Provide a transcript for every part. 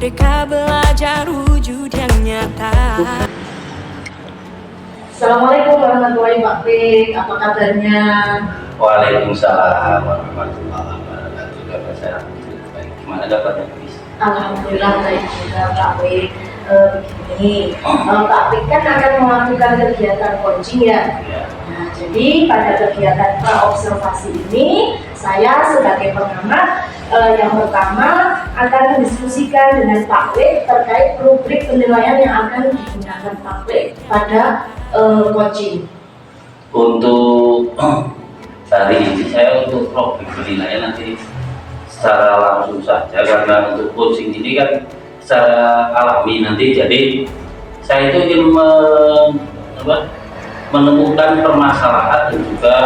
Merdeka belajar wujud yang nyata. Assalamualaikum warahmatullahi wabarakatuh. Apa kabarnya? Waalaikumsalam warahmatullahi wabarakatuh. Saya baik. Gimana kabarnya, Bis? Alhamdulillah baik juga, Pak Wik. Begini, Pak Wik kan akan melakukan kegiatan coaching ya. Ya. Nah, jadi pada kegiatan praobservasi ini, saya sebagai pengamat yang pertama akan mendiskusikan dengan Pak Wik terkait rubrik penilaian yang akan digunakan Pak Wik pada coaching. Untuk hari ini saya untuk rubrik penilaian nanti secara langsung saja, karena untuk coaching ini kan secara alami nanti, jadi saya itu ingin menemukan permasalahan dan juga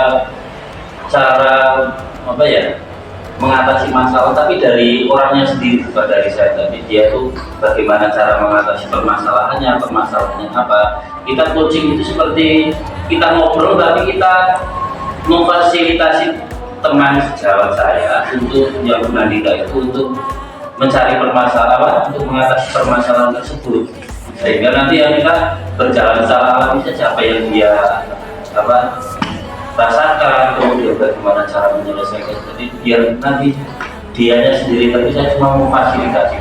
cara mengatasi masalah, tapi dari orangnya sendiri, bukan dari saya. Tapi dia tuh bagaimana cara mengatasi permasalahannya apa. Kita coaching itu seperti kita ngobrol, tapi kita memfasilitasi teman sejawat saya untuk yang Nandita itu untuk mencari permasalahan, untuk mengatasi permasalahan tersebut, sehingga nanti yang kita berjalan secara alami saja apa yang dia rasakan, kemudian bagaimana cara menyelesaikan. Jadi biar nanti dianya sendiri, tapi saya cuma memfasilitasi.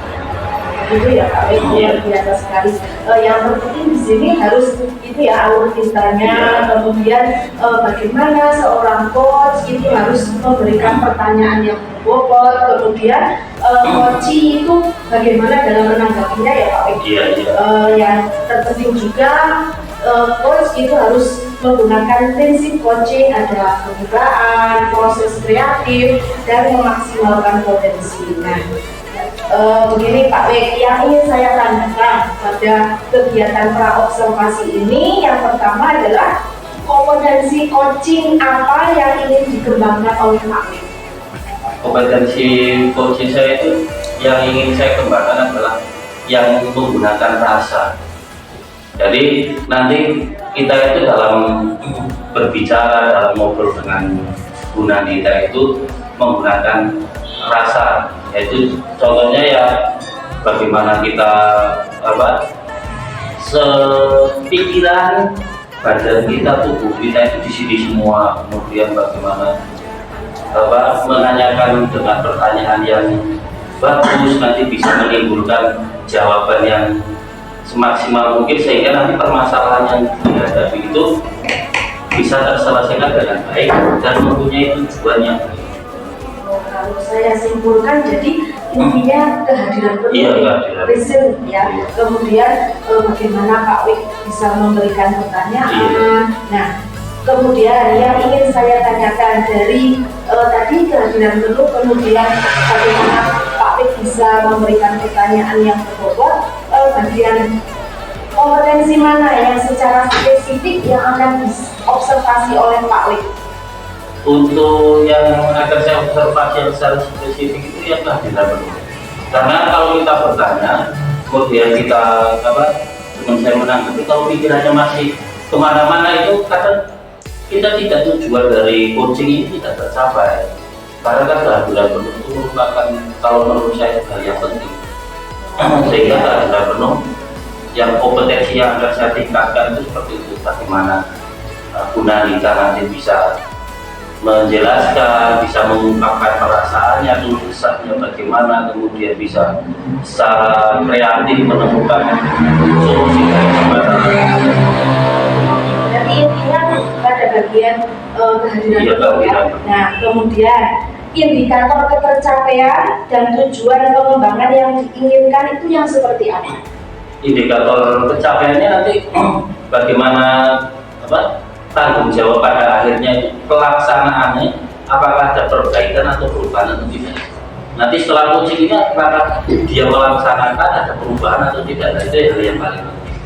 Gitu ya Pak Wik, luar biasa sekali. Yang terpenting di sini harus itu ya alur tintanya, kemudian bagaimana seorang coach itu harus memberikan pertanyaan yang berbobot, kemudian coaching itu bagaimana dalam menanggapinya ya Pak Wik. Yang terpenting juga coach itu harus menggunakan prinsip coaching, ada pembukaan, proses kreatif, dan memaksimalkan potensi. Nah, begini Pak Wik, yang ingin saya tanyakan pada kegiatan praobservasi ini, yang pertama adalah kompetensi coaching apa yang ingin dikembangkan oleh Pak Wik? Kompetensi coaching saya itu yang ingin saya kembangkan adalah yang menggunakan rasa. Jadi nanti kita itu dalam berbicara, dalam ngobrol dengan Bu Nandita itu menggunakan rasa, yaitu contohnya ya bagaimana kita sepikiran, badan kita, tubuh kita itu di sini semua, kemudian bagaimana menanyakan dengan pertanyaan yang bagus, nanti bisa menimbulkan jawaban yang semaksimal mungkin, sehingga nanti permasalahan yang dihadapi itu bisa terselesaikan dengan baik dan mempunyai tujuan yang baik. Kalau saya simpulkan, jadi intinya kehadiran present ya. Kemudian bagaimana Pak Wik bisa memberikan pertanyaan. Nah, kemudian yang ingin saya tanyakan dari tadi kehadiran penuh, kemudian bagaimana Pak Wik bisa memberikan pertanyaan yang berbobot, bagian kompetensi mana yang secara spesifik yang akan diobservasi oleh Pak Wik? Untuk yang akan saya observasi yang secara spesifik itu ya kehadiran penuh. Karena kalau kita bertanya, kemudian kita teman saya menanggapi, kalau pikirannya masih kemana-mana, itu kadang kita tidak, tujuan dari coaching ini tidak tercapai. Karena kan kehadiran penuh itu merupakan, kalau menurut saya, hal yang penting. Sehingga kehadiran penuh yang kompetensi yang akan saya tingkatkan itu seperti itu, bagaimana Bu Nandita nanti bisa menjelaskan, bisa mengungkapkan perasaannya, tulisannya bagaimana, kemudian bisa secara kreatif menemukan solusi dari masalah. Jadi intinya pada bagian kehadiran ya. Nah, kemudian indikator ketercapaian dan tujuan pengembangan yang diinginkan itu yang seperti apa? Indikator pencapaiannya nanti bagaimana tanggung jawab pada akhirnya itu, pelaksanaannya apakah ada perbaikan atau perubahan atau tidak. Nanti setelah coaching ini apakah dia melaksanakan ada perubahan atau tidak. Nah, itu hal yang paling penting.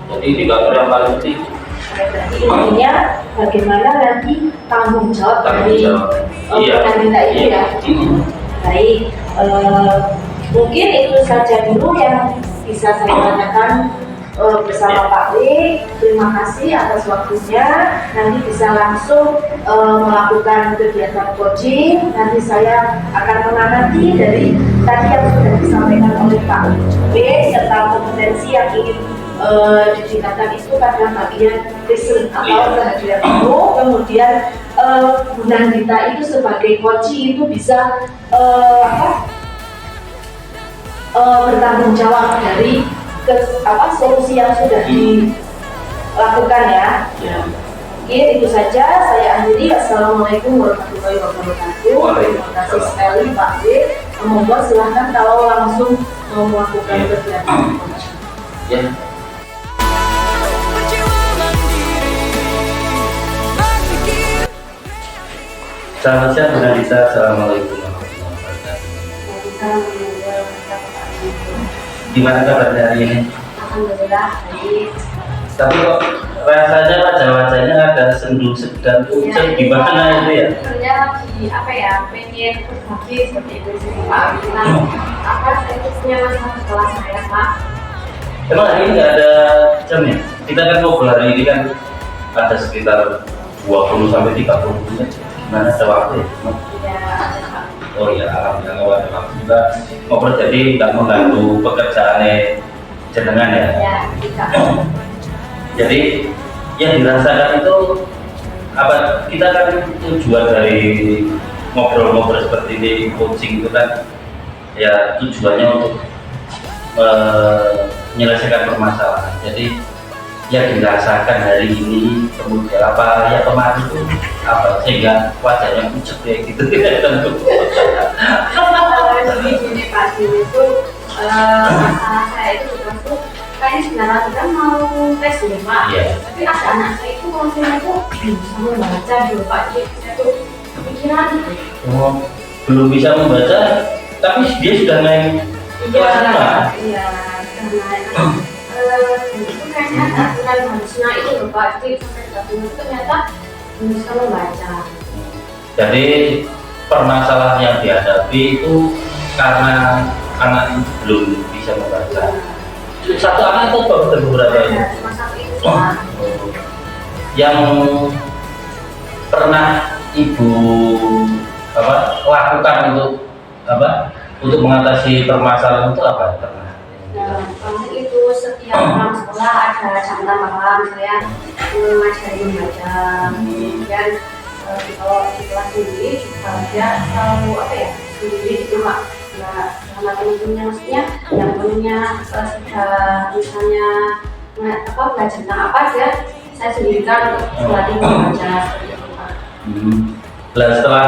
Jadi ini yang paling penting. Intinya bagaimana nanti tanggung jawab dari Nandita itu ya. Baik, mungkin itu saja dulu yang bisa saya tanyakan bersama Pak Wik. Terima kasih atas waktunya. Nanti bisa langsung melakukan kegiatan coaching. Nanti saya akan mengamati dari tadi yang sudah disampaikan oleh Pak B serta kompetensi yang ingin ditingkatkan itu pada bagian listen atau perhatian penuh. Kemudian Bu Nandita itu sebagai coach itu bisa bertanggung jawab dari solusi yang sudah dilakukan ya. Oke, itu saja saya akhiri. Assalamualaikum warahmatullahi wabarakatuh. Terima kasih sekali Pak B. Monggo silahkan kalau langsung mau melakukan kegiatan. Ya. Selamat siang Bu Nandita. Assalamualaikum warahmatullahi wabarakatuh. Gimana kabarnya hari ini? Alhamdulillah baik. Tapi kok rasanya wajah-wajahnya ada sendu sedang pucat gimana itu ya? Sebenarnya pengen berbagi seperti itu sih Pak. Saya itu punya masalah sekolah saya Pak. Emang hari ini nggak ada jamnya? Kita kan ngobrol hari ini kan ada sekitar 20 sampai 30 menit. Gimana ada waktu ya? Iya ada Pak. Oh ya, alhamdulillah ada waktu juga ngobrol, jadi nggak mengganggu pekerjaannya jenengan ya? Ya, tidak. Jadi yang dirasakan itu apa? Kita kan tujuan dari ngobrol-ngobrol seperti ini, coaching itu kan ya tujuannya untuk menyelesaikan permasalahan. Jadi yang dirasakan hari ini kemudian apa ya kemarin itu apa sehingga wajahnya pucat kayak gitu tentu. Jadi gini Pak, itu masalah saya itu tuh kayaknya sebenarnya kita mau tes dulu Pak. Tapi ada anak saya itu kalau saya itu bisa membaca dulu Pak. Jadi saya tuh kepikiran gitu. Oh, belum bisa membaca, tapi dia sudah naik kelas 5. Iya, sudah naik. Itu kayaknya aturan harusnya itu loh Pak. Jadi sampai saat ini ternyata belum bisa membaca. Jadi permasalahan yang dihadapi itu karena anak belum bisa membaca. Satu anak itu beberapa ini? Cuma satu itu Pak. Yang pernah Ibu lakukan untuk mengatasi permasalahan itu apa? Pernah? Waktu itu setiap pulang sekolah ada jam tambahan saya mengajari membaca. Kemudian kalau di kelas sendiri juga dia tahu sendiri gitu Pak. Nah, sama teman-temannya maksudnya yang punya sudah misalnya belajar tentang apa dia saya sendirikan untuk melatih membaca seperti itu Pak. Nah, setelah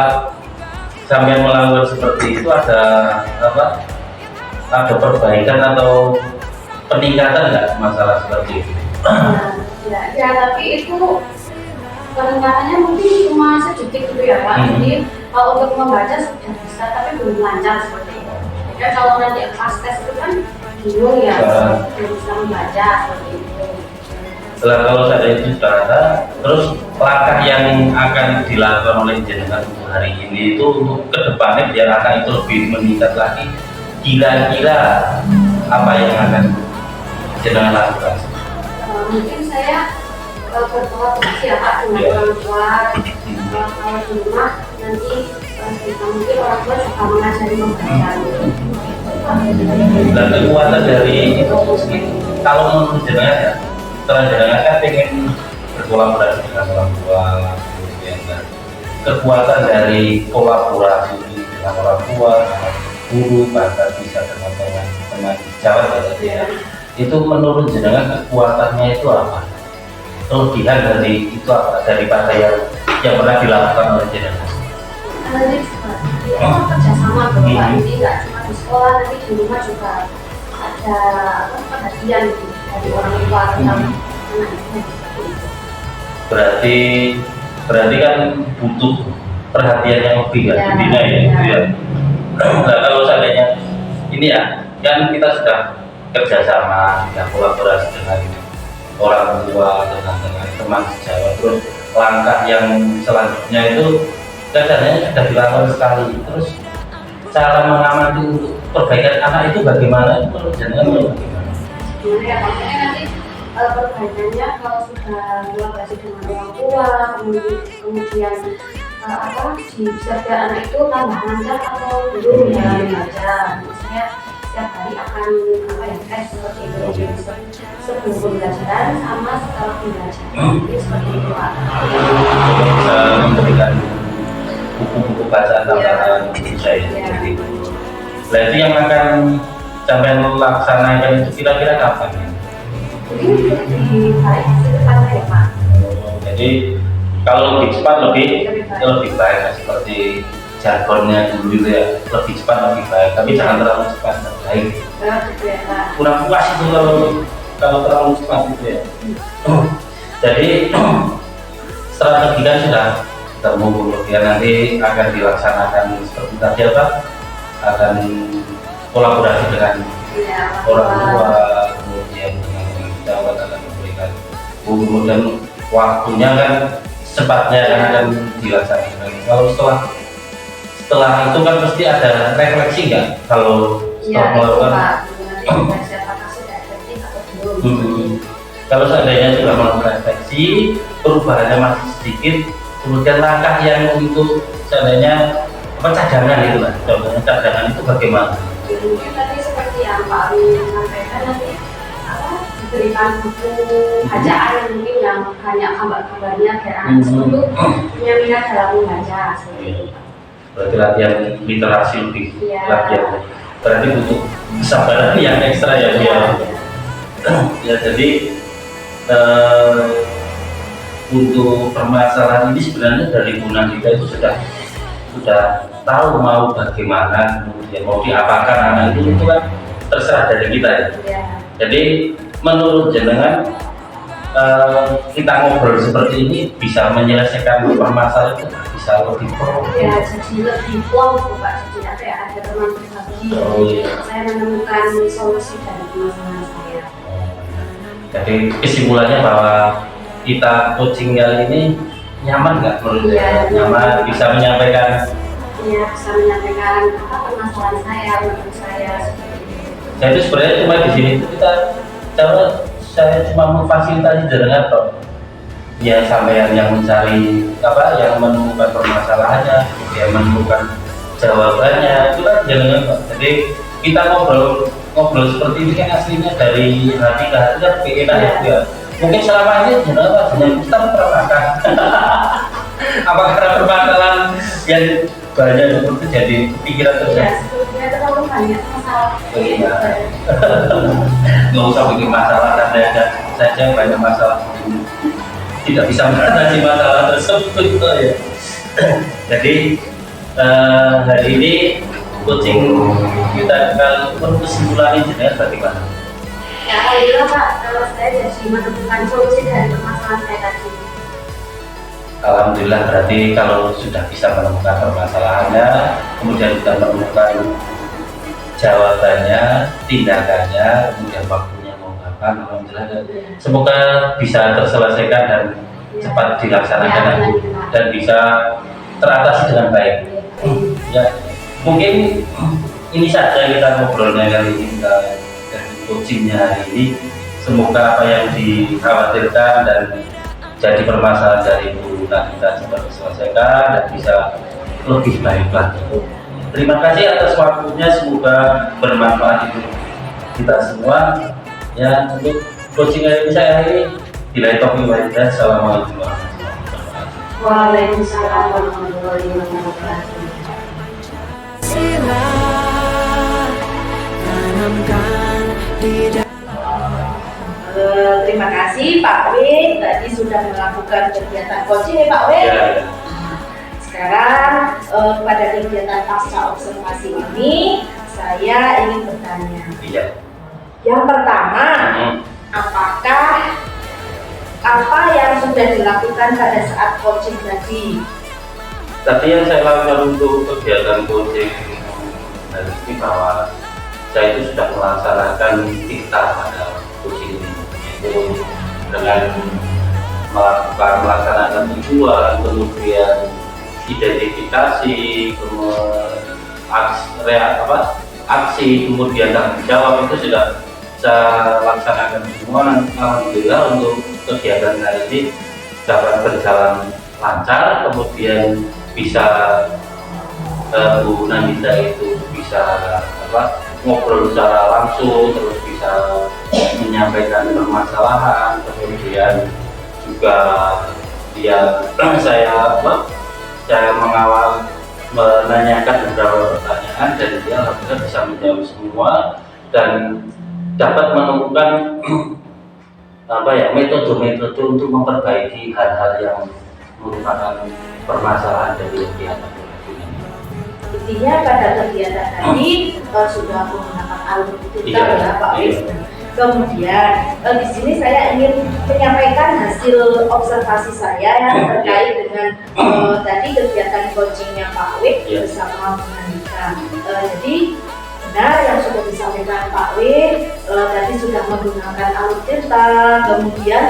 sampai melakukan seperti itu ada perbaikan atau peningkatan nggak masalah seperti itu? Ya, tapi itu peningkatannya mungkin cuma sedikit gitu ya Pak. Jadi kalau untuk membaca sudah bisa tapi belum lancar seperti itu. Jadi kalau nanti pas tes itu kan bingung ya, belum bisa membaca seperti itu. Setelah kalau saya itu sudah ada, terus langkah yang akan dilakukan oleh jenengan untuk hari ini itu untuk kedepannya biar anak itu lebih meningkat lagi, kira-kira apa yang akan jenengan lakukan? Mungkin saya berkolaborasi ya Pak dengan orang tua. Kalau di rumah nanti mungkin orang tua juga mengajari membaca. Dan kekuatan dari itu kalau menurut jenengan ya, setelah jenengan kan pengen berkolaborasi dengan orang tua, kemudian kekuatan dari kolaborasi dengan orang tua, guru, bahkan bisa dengan teman jawab ya. Itu menurut jenengan kekuatannya itu apa? Kelebihan dari itu apa daripada yang pernah dilakukan oleh jenengan? Kita kerjasama Pak. Jadi nggak cuma di sekolah, nanti di rumah juga ada perhatian dari orang tua tentang anak-anak. Berarti kan butuh perhatian yang lebih kan Dina ya. Nah, kalau seandainya ini ya kan kita sudah kerjasama, sudah kolaborasi dengan orang tua, dengan teman sejawat, terus langkah yang selanjutnya itu kerjanya sudah dilakukan sekali. Terus cara mengamati untuk perbaikan anak itu bagaimana? Itu jangan bagaimana? Gimana ya, maksudnya nanti perbaikannya kalau sudah kolaborasi dengan orang tua, kemudian bisa biar anak itu tambah lancar atau belum ya membaca. Misalnya setiap hari akan apa ya tes seperti itu. Jadi sebelum pembelajaran sama setelah pembelajaran. Jadi seperti itu Pak. Bisa memberikan buku-buku bacaan tambahan Indonesia itu. Jadi, berarti yang akan sampai melaksanakan itu kira-kira kapan ya? Jadi di hari depan ya Pak. Jadi kalau lebih cepat lebih baik ya, seperti jargonnya dulu gitu ya, lebih cepat lebih baik, tapi jangan terlalu cepat baik. Kurang puas itu kalau terlalu cepat gitu ya. Jadi strategi kan sudah termumpul, ya nanti akan dilaksanakan seperti tadi apa? Akan kolaborasi dengan orang tua, kemudian dengan pejabat akan memberikan buku dan waktunya kan cepatnya akan dilaksanakan. Kalau setelah itu kan pasti ada refleksi nggak kalau setelah melakukan kalau seandainya sudah melakukan refleksi, perubahannya masih sedikit, kemudian langkah yang untuk seandainya apa cadangan itu lah, contohnya cadangan itu bagaimana? Mungkin tadi seperti yang Pak Awi sampaikan nanti diberikan buku bacaan yang mungkin yang banyak gambar-gambarnya biar anak itu punya minat dalam membaca seperti itu. Berarti latihan literasi lebih latihan. Berarti butuh kesabaran yang ekstra ya dia. Ya jadi untuk permasalahan ini sebenarnya dari Bu Nandita itu sudah tahu mau bagaimana, kemudian mau diapakan anak itu kan terserah dari kita ya. Jadi menurut jenengan kita ngobrol seperti ini bisa menyelesaikan permasalahan itu bisa lebih pro. Ya jadi lebih plong Pak, jadi ada teman berbagi. Saya menemukan solusi dari permasalahan saya. Jadi kesimpulannya bahwa kita coaching kali ini nyaman nggak menurut saya? Nyaman, bisa menyampaikan. Iya, bisa menyampaikan apa permasalahan saya, menurut saya. Saya itu sebenarnya cuma di sini itu saya cuma memfasilitasi jenengan toh. Ya sampean yang mencari apa, yang menemukan permasalahannya, yang menemukan jawabannya itu kan jenengan toh. Jadi kita ngobrol seperti ini kan aslinya dari hati ke hati kan keinginan ya. Mungkin selama ini jenengan kita mempermakan. Apa karena permasalahan yang banyak seperti jadi pikiran terus? Ya, sebetulnya terlalu banyak masalah. Iya. Nggak usah bikin masalah, karena ada saja banyak masalah. Tidak bisa mengatasi masalah tersebut ya. Jadi hari ini coaching kita kalau kesimpulan ini bagaimana? Ya, alhamdulillah Pak, kalau saya jadi menemukan solusi dari permasalahan saya tadi. Alhamdulillah, berarti kalau sudah bisa menemukan permasalahannya, kemudian sudah menemukan jawabannya, tindakannya, kemudian waktunya mau kapan, alhamdulillah. Semoga bisa terselesaikan dan cepat dilaksanakan dan bisa teratasi dengan baik. Ya, mungkin ini saja kita ngobrolnya kali ini dari coachingnya hari ini. Semoga apa yang dikhawatirkan dan jadi permasalahan dari Bu Nandita bisa diselesaikan dan bisa lebih baik lagi. Terima kasih atas waktunya, semoga bermanfaat untuk kita semua. Ya, untuk coaching hari ini saya akhiri. Bila taufiq wal hidayah. Assalamualaikum warahmatullahi wabarakatuh. Waalaikumsalam warahmatullahi wabarakatuh. Sila tanamkan di Terima kasih Pak W tadi sudah melakukan kegiatan coaching ya Pak W. Ya. Sekarang pada kegiatan pasca observasi ini saya ingin bertanya. Iya. Yang pertama, apakah apa yang sudah dilakukan pada saat coaching tadi? Tadi yang saya lakukan untuk kegiatan coaching hari ini bahwa saya itu sudah melaksanakan kita pada coaching ini, yaitu dengan melaksanakan tujuan, kemudian identifikasi, aksi, kemudian tanggung jawab itu sudah saya laksanakan semua. Alhamdulillah untuk kegiatan hari ini dapat berjalan lancar, kemudian bisa Bu Nandita itu bisa ngobrol secara langsung, terus bisa menyampaikan permasalahan, kemudian juga dia saya mengawal menanyakan beberapa pertanyaan dan dia alhamdulillah bisa menjawab semua dan dapat menemukan metode-metode untuk memperbaiki hal-hal yang merupakan permasalahan dari kegiatan. Intinya pada kegiatan tadi sudah menggunakan alur ya Pak Wis. Kemudian di sini saya ingin menyampaikan hasil observasi saya yang terkait dengan tadi kegiatan coachingnya Pak Wis bersama Bu Nandika. Jadi benar yang sudah disampaikan Pak Wis tadi sudah menggunakan alur cerita. Kemudian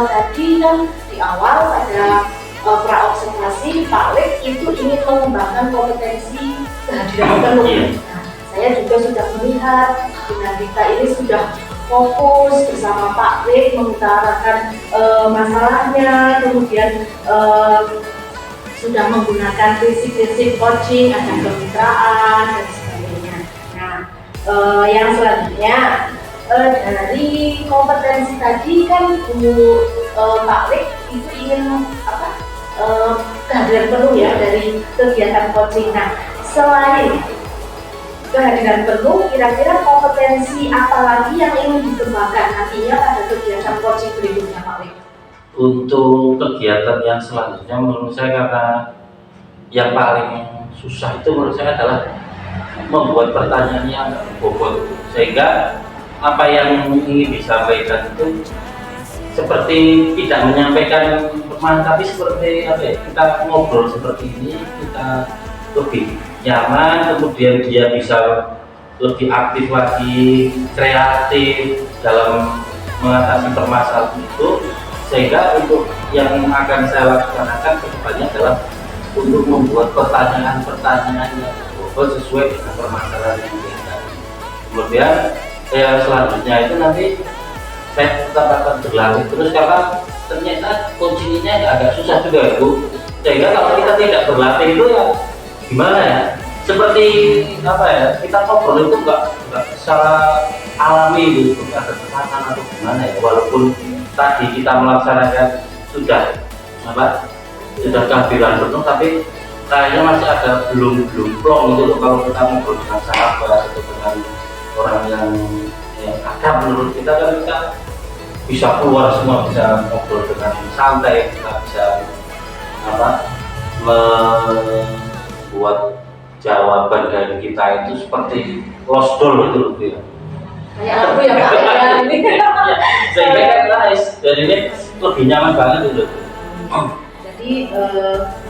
tadi kan di awal ada praobservasi Pak Wis itu ingin mengembangkan kompetensi kehadiran penuh. Nah, saya juga sudah melihat Bu Nandika ini sudah fokus bersama Pak Wis mengutarakan masalahnya, kemudian sudah menggunakan prinsip-prinsip coaching, ada kemitraan dan sebagainya. Nah, yang selanjutnya dari kompetensi tadi kan Pak Wis itu ingin kehadiran penuh ya dari kegiatan coaching. Nah, selain kehadiran penuh, kira-kira kompetensi apa lagi yang ingin dikembangkan nantinya pada kegiatan coaching berikutnya Pak Wis? Untuk kegiatan yang selanjutnya menurut saya karena yang paling susah itu menurut saya adalah membuat pertanyaan yang bobot, sehingga apa yang ingin disampaikan itu seperti tidak menyampaikan permasalahan, tapi seperti kita ngobrol seperti ini, kita lebih nyaman, kemudian dia bisa lebih aktif lagi, kreatif dalam mengatasi permasalahan itu, sehingga untuk yang akan saya laksanakan ke depannya adalah untuk membuat pertanyaan-pertanyaan yang sesuai dengan permasalahan yang kita. Kemudian yang selanjutnya itu nanti saya tetap akan berlatih terus karena ternyata coaching ini agak susah juga ya Bu, sehingga kalau kita tidak berlatih itu ya gimana ya, seperti kita ngobrol itu enggak secara alami gitu, ada tekanan atau gimana ya, walaupun tadi kita melaksanakan sudah kehadiran penuh, tapi kayaknya masih ada belum plong gitu loh kalau kita ngobrol dengan sahabat atau dengan orang yang akrab. Menurut kita kan kita bisa keluar semua, bisa ngobrol dengan santai, kita bisa membuat jawaban dari kita itu seperti lost doll gitu loh ya. Kayak aku ya Pak ya ini. Sehingga kan nice, jadi ini lebih nyaman banget gitu. Jadi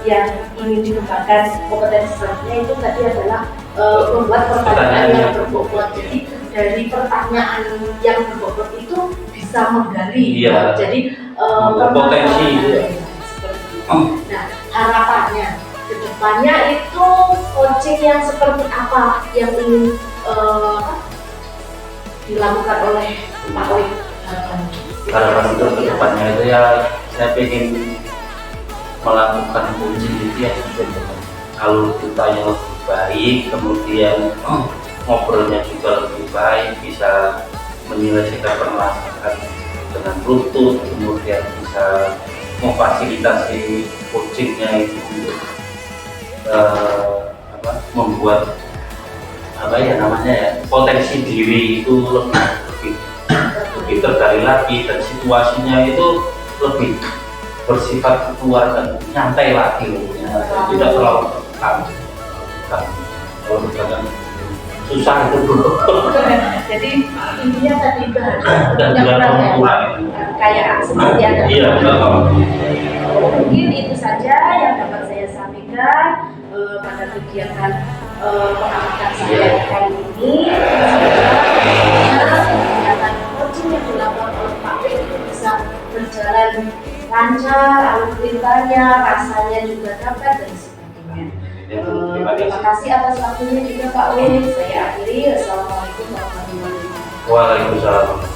yang ingin dikembangkan kompetensi selanjutnya itu tadi adalah membuat pertanyaan yang berbobot. Jadi dari pertanyaan yang berbobot itu bisa menggali. Jadi potensi. Nah, harapannya kedepannya itu coaching yang seperti apa yang ingin dilakukan oleh Pak Wis? Harapan untuk kedepannya itu ya saya ingin melakukan coaching itu ya dengan alur kita yang lebih baik, kemudian ngobrolnya juga lebih baik, bisa menyelesaikan permasalahan dengan runtut, kemudian bisa memfasilitasi coachingnya itu untuk membuat potensi diri itu lebih tergali lagi, dan situasinya itu lebih bersifat keluar dan nyantai lagi tidak terlalu tekan. Kalau tekan susah itu dulu. Jadi intinya tadi kayak seperti ada. Iya, mungkin itu saja yang dapat saya sampaikan pada kegiatan pengamatan saya kali ini. Semoga kegiatan coaching yang dilakukan oleh Pak Wis itu bisa berjalan lancar, alur ceritanya, rasanya juga dapat dan sebagainya. Terima kasih atas waktunya juga Pak Wis. Saya akhiri. Assalamualaikum warahmatullahi wabarakatuh. Waalaikumsalam.